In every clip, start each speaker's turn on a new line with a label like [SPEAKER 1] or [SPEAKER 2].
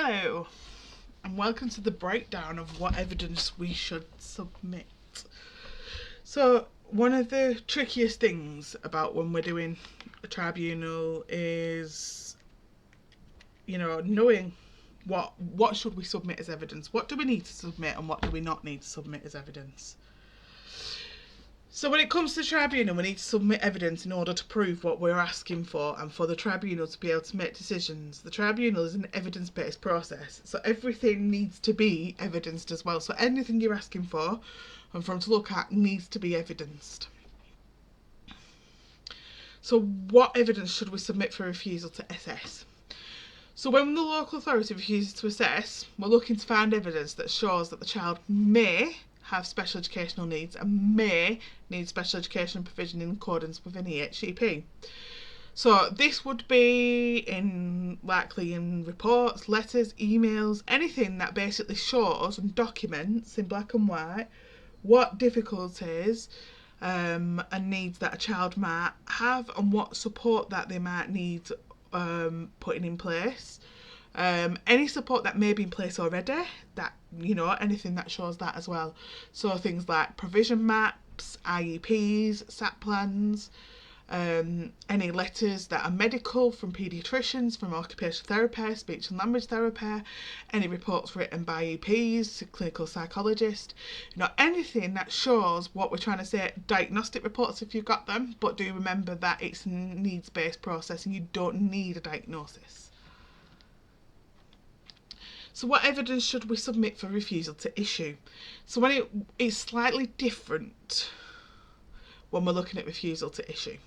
[SPEAKER 1] Hello, and welcome to the breakdown of what evidence we should submit. So, one of the trickiest things about when we're doing a tribunal is, knowing what should we submit as evidence, what do we need to submit and what do we not need to submit as evidence. So when it comes to the tribunal, we need to submit evidence in order to prove what we're asking for and for the tribunal to be able to make decisions. The tribunal is an evidence-based process, so everything needs to be evidenced as well. So anything you're asking for and for them to look at needs to be evidenced. So what evidence should we submit for refusal to assess? So when the local authority refuses to assess, we're looking to find evidence that shows that the child may have special educational needs and may need special education provision in accordance with an EHCP. So this would be likely in reports, letters, emails, anything that basically shows and documents in black and white what difficulties and needs that a child might have and what support that they might need putting in place. Any support that may be in place already, that anything that shows that as well. So things like provision maps, IEPs, SAT plans, any letters that are medical from paediatricians, from occupational therapists, speech and language therapy, any reports written by EPs, clinical psychologists, anything that shows what we're trying to say. Diagnostic reports if you've got them, but do remember that it's a needs-based process and you don't need a diagnosis. So what evidence should we submit for refusal to issue? So when it's slightly different when we're looking at refusal to issue.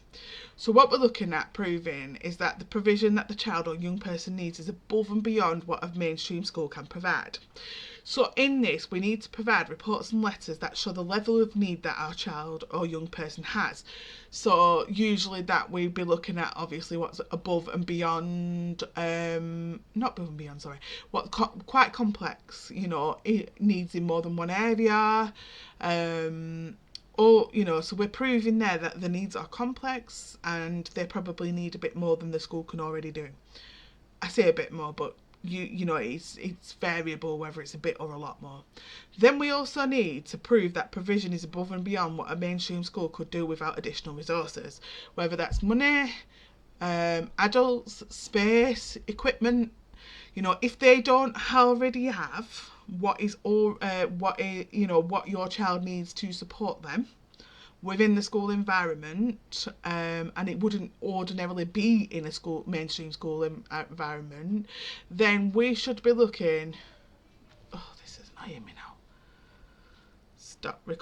[SPEAKER 1] So what we're looking at proving is that the provision that the child or young person needs is above and beyond what a mainstream school can provide. So in this, we need to provide reports and letters that show the level of need that our child or young person has. So usually that we'd be looking at obviously what's above and beyond, not above and beyond, sorry, what's quite complex, it needs in more than one area, so we're proving there that the needs are complex and they probably need a bit more than the school can already do. I say a bit more, but it's variable whether it's a bit or a lot more. Then we also need to prove that provision is above and beyond what a mainstream school could do without additional resources, whether that's money, adults, space, equipment. If they don't already have what your child needs to support them within the school environment, and it wouldn't ordinarily be in a mainstream school environment, then we should be looking. Oh, this is annoying me now. Stop recording.